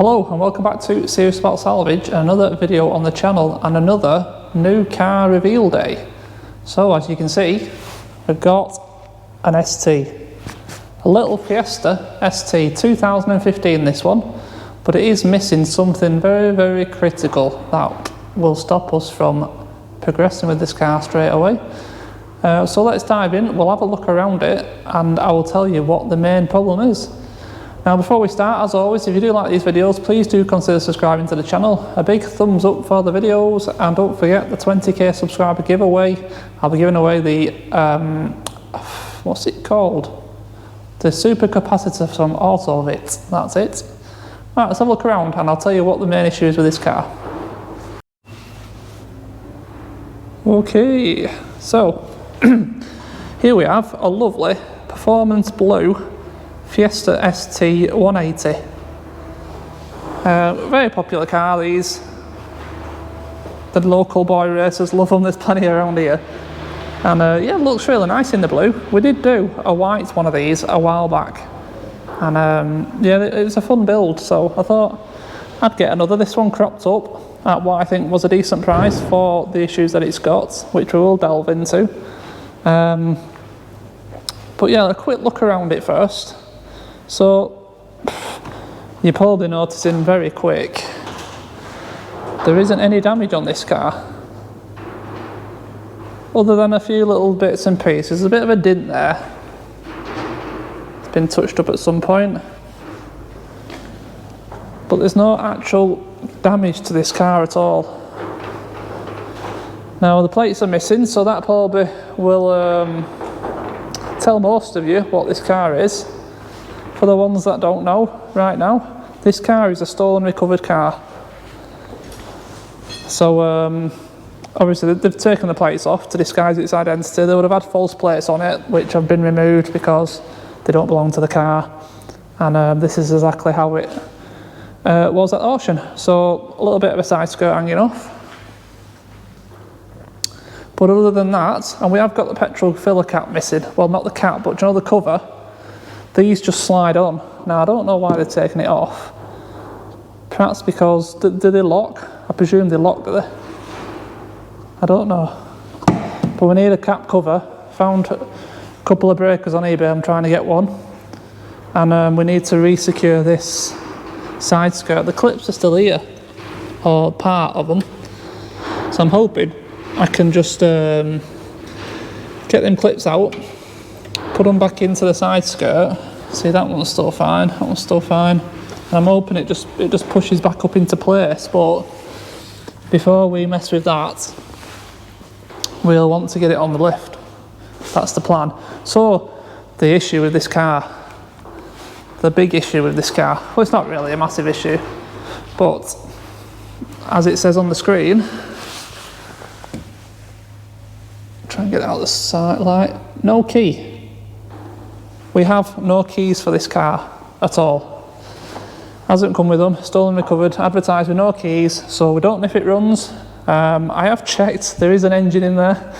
Hello and welcome back to Serious About Salvage, another video on the channel and another new car reveal day. So as you can see, we've got an ST, a little Fiesta ST 2015 this one, but it is missing something very critical that will stop us from progressing with this car straight away. So let's dive in, we'll have a look around it and I will tell you what the main problem is. Now before we start, as always, if you do like these videos, please do consider subscribing to the channel. A big thumbs up for the videos and don't forget the 20k subscriber giveaway. I'll be giving away the, what's it called? The super capacitor from Autovit, that's it. Right, let's have a look around and I'll tell you what the main issue is with this car. Okay, so here we have a lovely performance blue Fiesta ST180. Very popular car, these. The local boy racers love them, there's plenty around here. And yeah, it looks really nice in the blue. We did do a white one of these a while back. And yeah, it was a fun build, so I thought I'd get another. This one cropped up at what I think was a decent price for the issues that it's got, which we will delve into. But yeah, a quick look around it first. So, you're probably noticing very quick, there isn't any damage on this car. Other than a few little bits and pieces. There's a bit of a dint there. It's been touched up at some point. But there's no actual damage to this car at all. Now the plates are missing, so that probably will tell most of you what this car is. For the ones that don't know right now, this car is a stolen recovered car. So obviously they've taken the plates off to disguise its identity. They would have had false plates on it which have been removed because they don't belong to the car, and this is exactly how it was at auction. So a little bit of a side skirt hanging off, but other than that, and we have got the petrol filler cap missing. Well, not the cap, but you know the cover. These just slide on. Now I don't know why they're taking it off. Perhaps because, do they lock? I presume they lock, do they? I don't know. But we need a cap cover. Found a couple of breakers on eBay, I'm trying to get one. And we need to re-secure this side skirt. The clips are still here, or part of them. So I'm hoping I can just get them clips out, put them back into the side skirt. See, that one's still fine, that one's still fine. And I'm hoping it just pushes back up into place, but before we mess with that, we'll want to get it on the lift. That's the plan. So, the issue with this car, the big issue with this car, well, it's not really a massive issue, but as it says on the screen, try and get it out of the side light, no key. We have no keys for this car at all. Hasn't come with them, stolen, recovered, advertised with no keys, so we don't know if it runs. I have checked, there is an engine in there.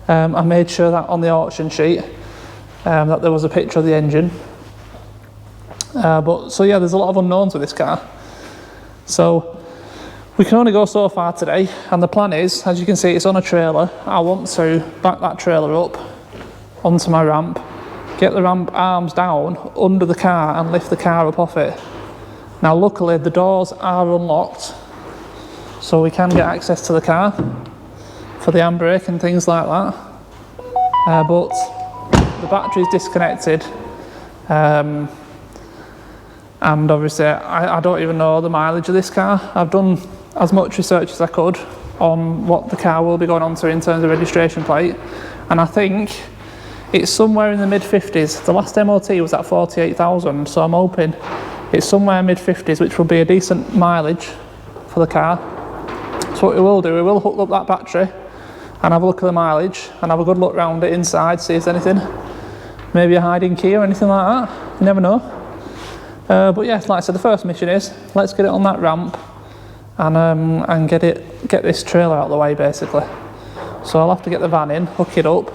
I made sure that on the auction sheet, that there was a picture of the engine. So yeah, there's a lot of unknowns with this car. So we can only go so far today, and the plan is, as you can see, it's on a trailer. I want to back that trailer up onto my ramp, get the ramp arms down under the car and lift the car up off it. Now luckily the doors are unlocked, so we can get access to the car for the handbrake and things like that. But the battery's disconnected, and obviously I don't even know the mileage of this car. I've done as much research as I could on what the car will be going on to in terms of registration plate, and I think it's somewhere in the mid-50s. The last MOT was at 48,000, so I'm hoping it's somewhere mid-50s, which will be a decent mileage for the car. So what we will do, we will hook up that battery and have a look at the mileage and have a good look around it inside, see if there's anything, maybe a hiding key or anything like that, you never know. But yeah, like I said, the first mission is, let's get it on that ramp and get this trailer out of the way basically. So I'll have to get the van in, hook it up,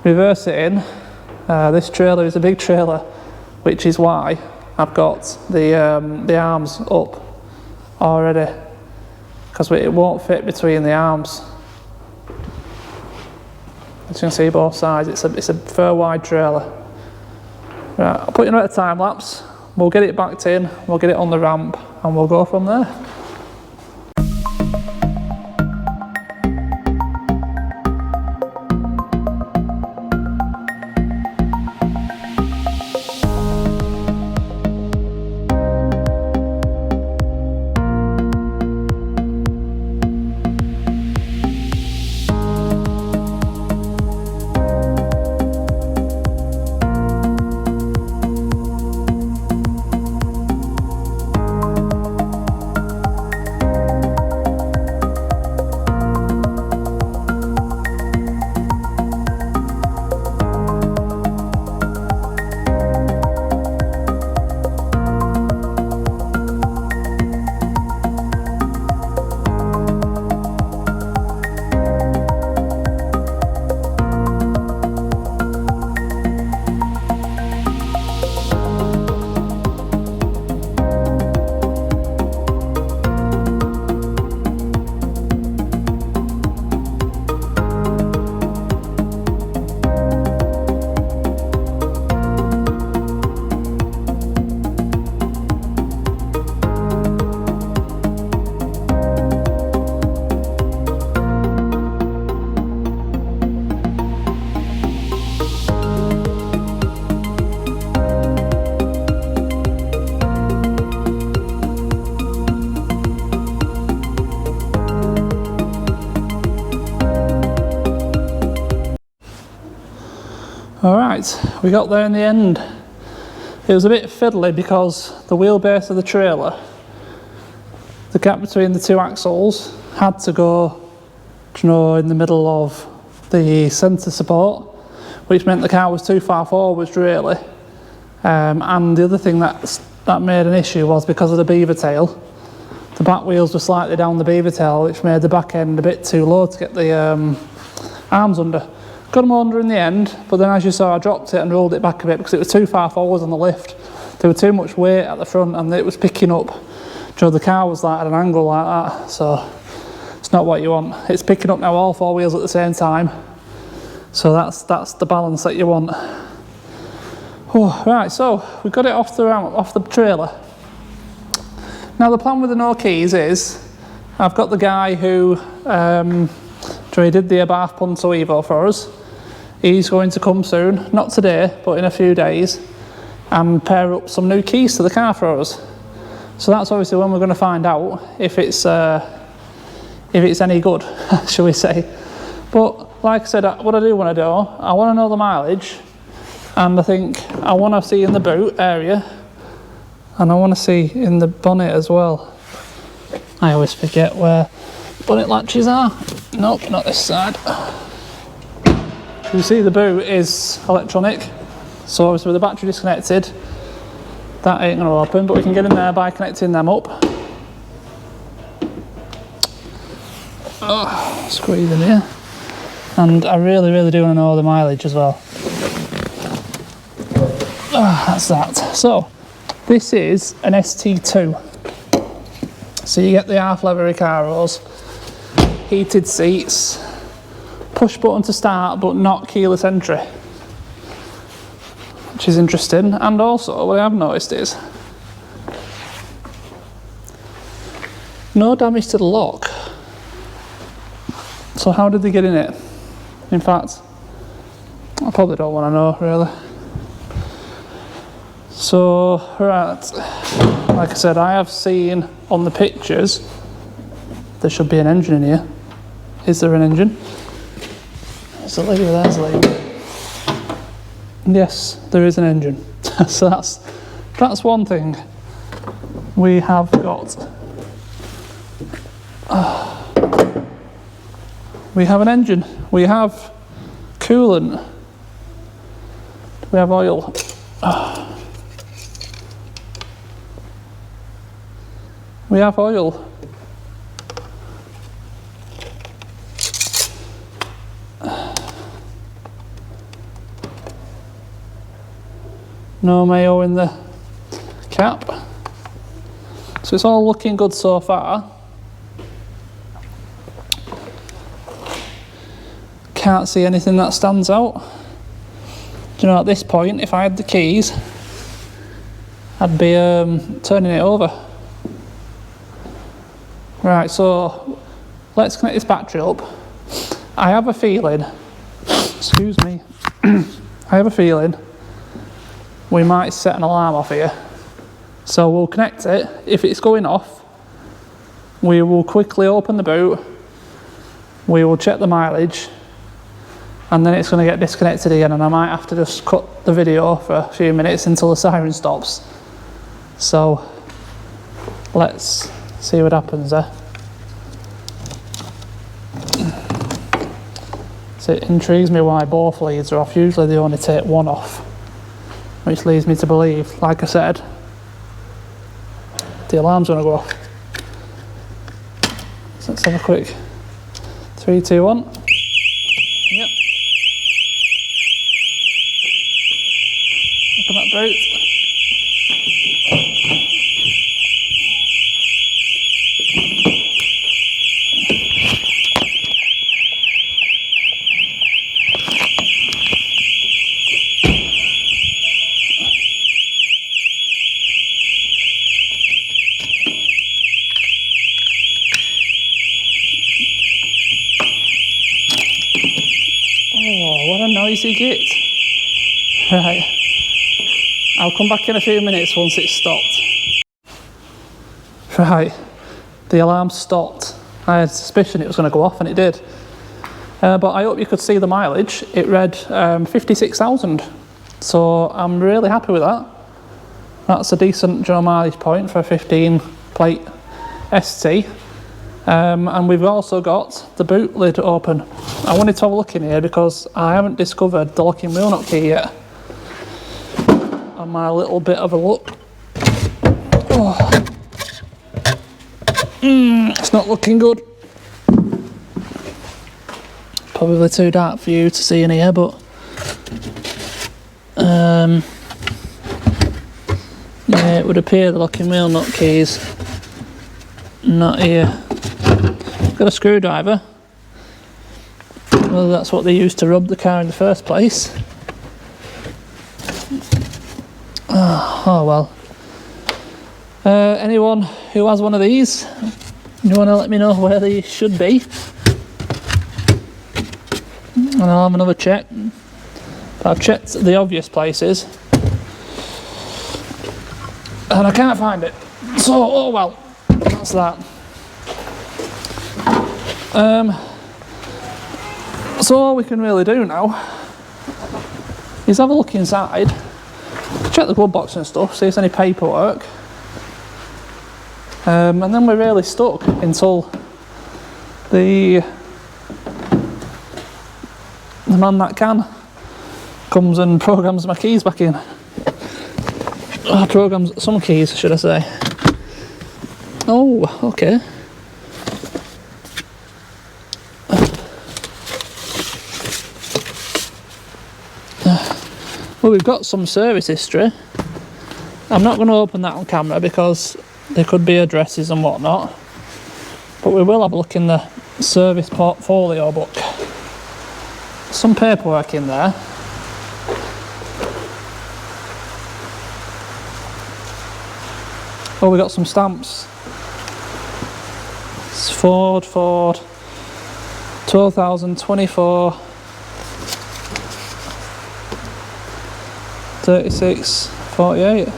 reverse it in. This trailer is a big trailer, which is why I've got the arms up already, because it won't fit between the arms. As you can see both sides, it's a fair wide trailer. Right, I'll put you in a time lapse, we'll get it backed in, we'll get it on the ramp, and we'll go from there. Alright, we got there in the end. It was a bit fiddly because the wheelbase of the trailer, the gap between the two axles had to go, you know, in the middle of the centre support, which meant the car was too far forwards really. And the other thing that made an issue was because of the beaver tail. The back wheels were slightly down the beaver tail, which made the back end a bit too low to get the arms under. Got them under in the end, but then as you saw I dropped it and rolled it back a bit because it was too far forwards on the lift. There was too much weight at the front and it was picking up. You know, the car was like at an angle like that, so it's not what you want. It's picking up now all four wheels at the same time, so that's the balance that you want. Oh, right, so we got it off the trailer. Now the plan with the no keys is, I've got the guy who he did the Abarth Punto Evo for us. He's going to come soon, not today, but in a few days, and pair up some new keys to the car for us. So that's obviously when we're going to find out if it's any good, shall we say. But like I said, what I do want to do, I want to know the mileage, and I think I want to see in the boot area, and I want to see in the bonnet as well. I always forget where bonnet latches are. Nope, not this side. You see the boot is electronic, so obviously with the battery disconnected, that ain't going to open, but we can get in there by connecting them up. Oh, squeeze in here. And I really do want to know the mileage as well. Oh, that's that. So, this is an ST2. So you get the half leather Recaros, heated seats, push button to start but not keyless entry, which is interesting. And also what I have noticed is no damage to the lock. So how did they get in it? In fact, I probably don't want to know really. So right, like I said, I have seen on the pictures there should be an engine in here. Is there an engine? There's a lady, there's a lady. Yes, there is an engine. So that's one thing. We have got we have an engine, we have coolant, we have oil. We have oil. No mayo in the cap. So it's all looking good so far. Can't see anything that stands out. Do you know, at this point, if I had the keys, I'd be turning it over. Right, so let's connect this battery up. I have a feeling, excuse me, I have a feeling we might set an alarm off here. So we'll connect it. If it's going off, we will quickly open the boot, we will check the mileage, and then it's going to get disconnected again, and I might have to just cut the video for a few minutes until the siren stops. So let's see what happens there. So it intrigues me why both leads are off. Usually they only take one off, which leads me to believe, like I said, the alarm's going to go off. So let's have a quick 3, 2, 1. Yep. Open that boot. Oh, what a noisy git. Right. I'll come back in a few minutes once it's stopped. Right. The alarm stopped. I had a suspicion it was going to go off, and it did. But I hope you could see the mileage. It read 56,000. So I'm really happy with that. That's a decent mileage point for a 15 plate ST. And we've also got the boot lid open. I wanted to have a look in here because I haven't discovered the locking wheel nut key yet. On my little bit of a look. Oh. It's not looking good. Probably too dark for you to see in here, but yeah, it would appear the locking wheel nut keys not here. Got a screwdriver. Well, that's what they used to rub the car in the first place. Oh well. Anyone who has one of these, you want to let me know where they should be, and I'll have another check. But I've checked the obvious places and I can't find it, so oh well, that's that. So all we can really do now is have a look inside, check the glove box and stuff, see if there's any paperwork, and then we're really stuck until the man that can comes and programs my keys back in. Programs some keys, should I say. Oh, okay. Well, we've got some service history. I'm not going to open that on camera because there could be addresses and whatnot, but we will have a look in the service portfolio book. Some paperwork in there. Oh, we got some stamps. It's Ford 2024 3648.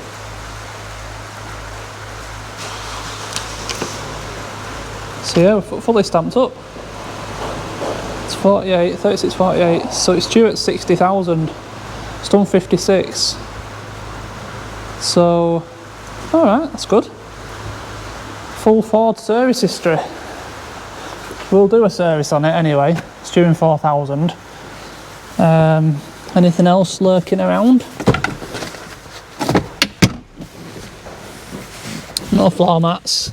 So yeah, we're fully stamped up. It's 3648, so it's due at 60,000. It's done 56. So, alright, that's good. Full Ford service history. We'll do a service on it anyway. It's due in 4,000. Anything else lurking around? No floor mats.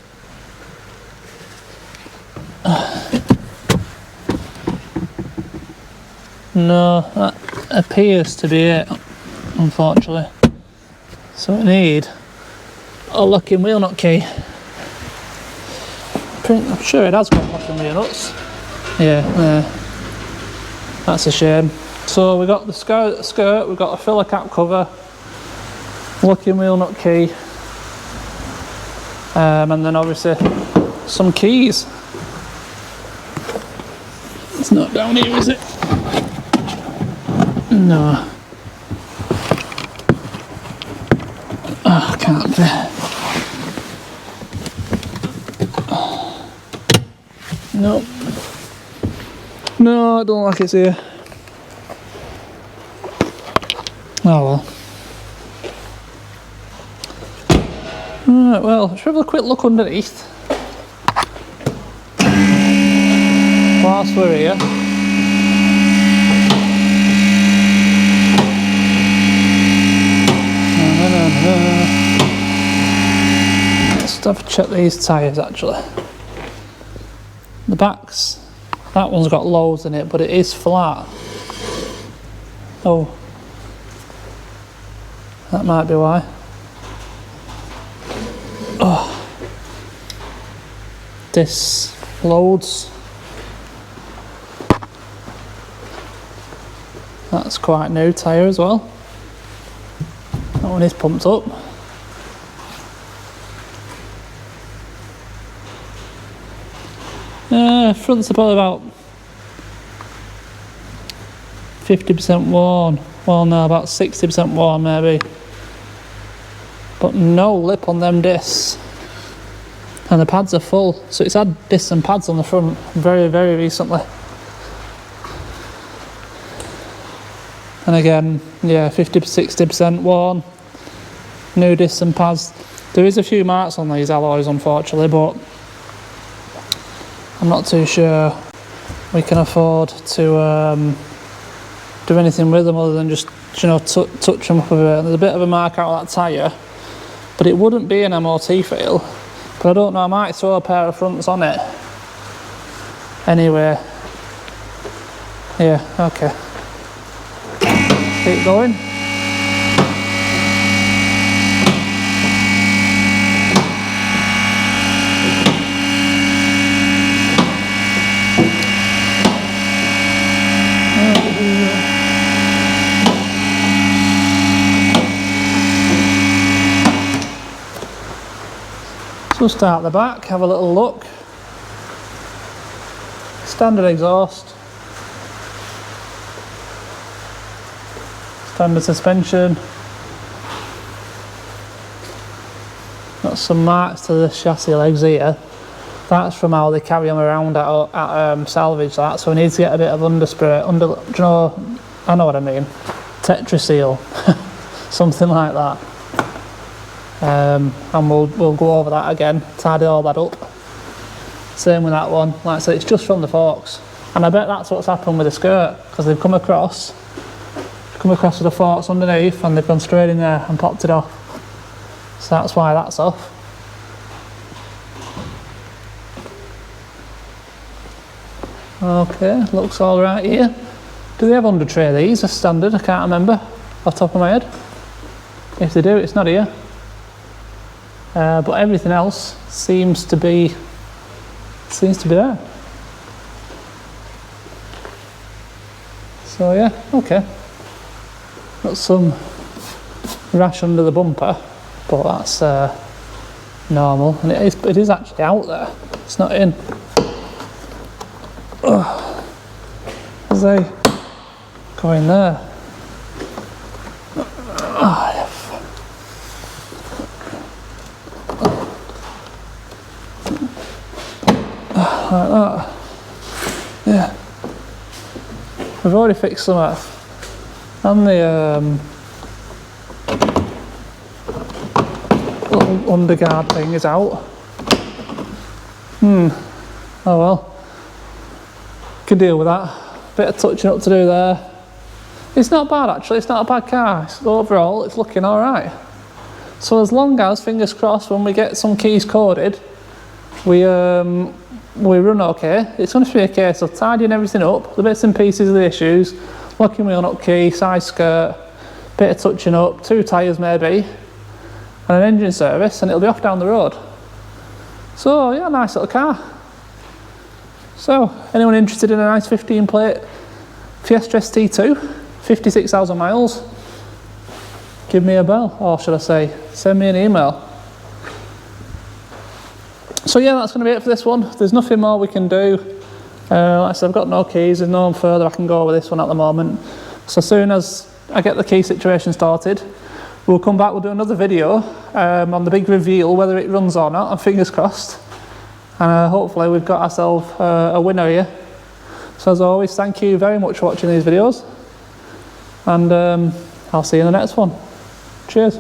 No, that appears to be it, unfortunately. So we need a locking wheel nut key. I'm sure it has got locking wheel nuts. Yeah, that's a shame. So we got the skirt, we've got a filler cap cover, locking wheel nut key, and then obviously some keys. It's not down here, is it? No. Oh, can't be. No. No, I don't like it's here. Oh well. Alright, well, let's have a quick look underneath. Whilst we're here. Let's have a check these tyres actually. The backs, that one's got loads in it, but it is flat. Oh, that might be why. Oh, this loads. That's quite new tyre as well. That one is pumped up. Front's probably about 50% worn. Well, no, about 60% worn maybe. But no lip on them discs. And the pads are full. So it's had discs and pads on the front very, very recently. And again, yeah, 50-60% worn. New discs and pads. There is a few marks on these alloys, unfortunately, but I'm not too sure we can afford to do anything with them other than just, you know, touch them up a bit. There's a bit of a mark out of that tyre, but it wouldn't be an MOT fail. But I don't know, I might throw a pair of fronts on it. Anyway, yeah, okay. Keep going. So start the back, have a little look. Standard exhaust. Standard suspension. Got some marks to the chassis legs here. That's from how they carry them around at Salvage, that. So we need to get a bit of underspray, do you know, I know what I mean. Tetraseal, something like that. And we'll go over that again, tidy all that up. Same with that one. Like I said, it's just from the forks. And I bet that's what's happened with the skirt, because they've come across with the forks underneath and they've gone straight in there and popped it off. So that's why that's off. Okay, looks all right here. Do they have under tray these as standard? I can't remember off the top of my head. If they do, it's not here. But everything else seems to be there. So yeah, okay. Got some rash under the bumper, but that's normal, and it is actually out there. It's not in. As they go in there. Like that. Yeah. We've already fixed some of and the little underguard thing is out. Oh well. Can deal with that. Bit of touching up to do there. It's not bad actually, it's not a bad car. Overall it's looking alright. So as long as, fingers crossed, when we get some keys coded, we run okay. It's going to be a case of tidying everything up, the bits and pieces of the issues, locking wheel nut key, side skirt, bit of touching up, 2 tyres maybe, and an engine service, and it'll be off down the road. So yeah, nice little car. So, anyone interested in a nice 15 plate Fiesta ST2, 56,000 miles, give me a bell, or should I say, send me an email. So yeah, that's going to be it for this one. There's nothing more we can do. Like I said, I've got no keys, there's no further I can go with this one at the moment. So as soon as I get the key situation started, we'll come back, we'll do another video on the big reveal, whether it runs or not, and fingers crossed. And hopefully we've got ourselves a winner here. So as always, thank you very much for watching these videos, and I'll see you in the next one. Cheers.